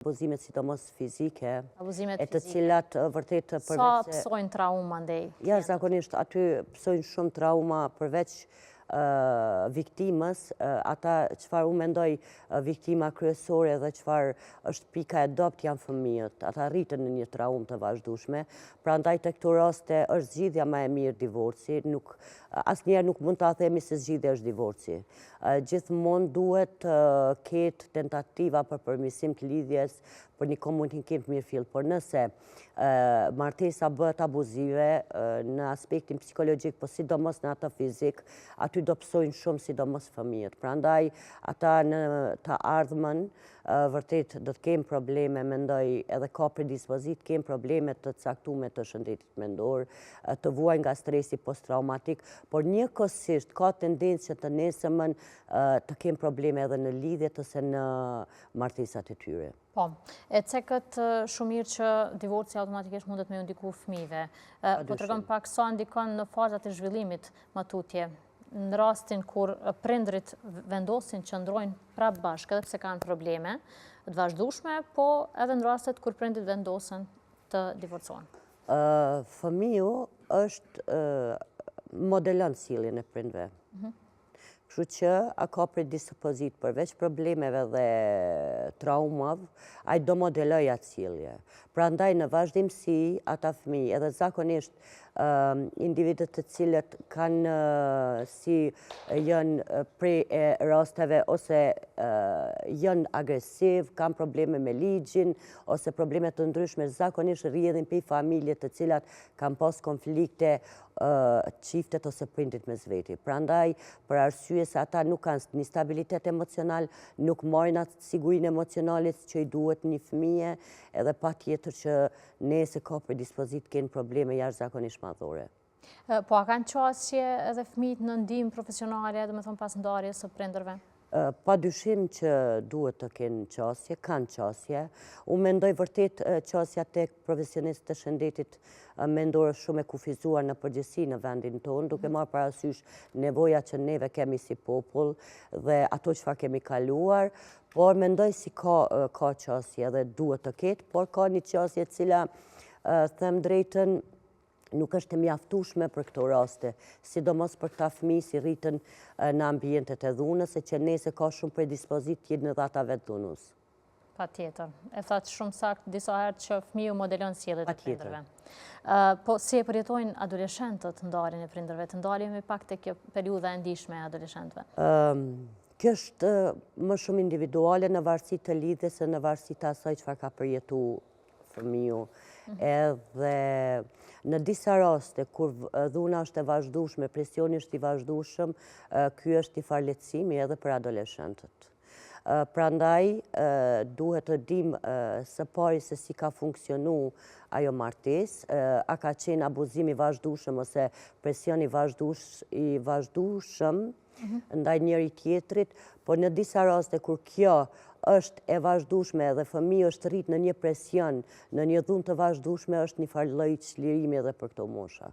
abuzimet sidomos fizike, Abuzimet e të fizike. cilat vërtet Sa përveç... pësojnë trauma ndej? Ja, zakonisht, aty pësojnë shumë trauma përveç viktimës, ata qëfar u mendoj viktima kryesore dhe qëfar është pika e dopt janë fëmijët. Ata rritën në një traumë të vazhdueshme, pra ndaj të këto raste është zgjidhja më e mirë divorci, asnjëherë nuk mund ta themi se zgjidhja është divorci. Gjithmonë duhet ketë tentativa për përmirësim të lidhjes, për një komunikim të mirëfill, por nëse martesa bëhet abuzive në aspektin psikologjik, po sidomos në atë fizik, aty do pësojnë shumë sidomos fëmijët. Prandaj ata në të ardhmen vërtet do të kemë probleme, mendoj edhe ka predispozit, kemë probleme të caktuara të shëndetit mendor, të vuaj nga stresi posttraumatik, por njëkohësisht ka tendencë që të nesërmen të kemë probleme edhe në lidhjet ose në martesat e tyre. Po, e cekët shumë mirë që divorci automatikisht mundet me ju ndiku fëmijëve. Po tregon pak sa ndikon në fazat e zhvillimit matutje, në rastin kur prindrit vendosin që ndrojnë prapë bashkë, edhe pse kanë probleme të vazhdueshme, po edhe në rastet kur prindrit vendosen të divorcohen. Fëmiu është modelon sjelljen e prindve. Kështu që a ka predispozit përveç problemeve dhe traumave, ai do modeloj atë sjellje. Prandaj në vazhdimsi ata fëmijë, edhe zakonisht individët të cilët kanë si janë prej rasteve ose janë agresiv, kanë probleme me ligjin ose probleme të ndryshme, zakonisht rrjedhin prej familje të cilat kanë pas konflikte çiftet ose prindrit mes veti. Prandaj, për arsye se ata nuk kanë një stabilitet emocional, nuk marrin atë sigurinë emocionale që i duhet një fëmije, edhe patjetër që nëse ka predispozit kënë probleme jashtëzakonisht madhore. Po a kanë qasje edhe fëmijët në ndihmë profesionale, do të thonë pas ndarjes së prindërve? Pa dyshim që duhet të kenë qasje, kanë qasje. Unë mendoj vërtet qasja tek profesionistë të shëndetit mendore shumë e kufizuar në përgjithësi në vendin tonë, duke marrë parasysh nevoja që neve kemi si popull dhe ato çfarë kemi kaluar, por mendoj si ka qasje dhe duhet të ketë, por ka një qasje e cila, them drejtën, nuk është e mjaftueshme për këto raste, sidomos për këta fëmijë si rritën në ambientet e dhunës, e që nëse ka shumë predispozit të jenë në dhata vetë dhunus. Patjetër. E thatë shumë saktë disa herë që fëmiu modelon sjelljet e prindërve. Po si e përjetojnë adoleshentët ndarjen e prindërve? Të ndalemi pak te kjo periudha e ndihshme e adoleshentëve. Kjo është më shumë individuale në varësi të lidhjes e në varësi të asaj çfarë ka përjetuar fëmiu. Edhe në disa raste, kur dhuna është e vazhdueshme, presioni është i vazhdueshëm, ky është i farletësimi edhe për adoleshentët. Prandaj, duhet të dim së pari se si ka funksionu ajo martesë, a ka qenë abuzim i vazhdueshëm ose presion i vazhdueshëm ndaj njëri tjetrit, por në disa raste kur kjo është e vazhdueshme dhe fëmiu është rrit në një presion, në një dhunë të vazhdueshme, është një farë lloji çlirimi edhe për këto mosha.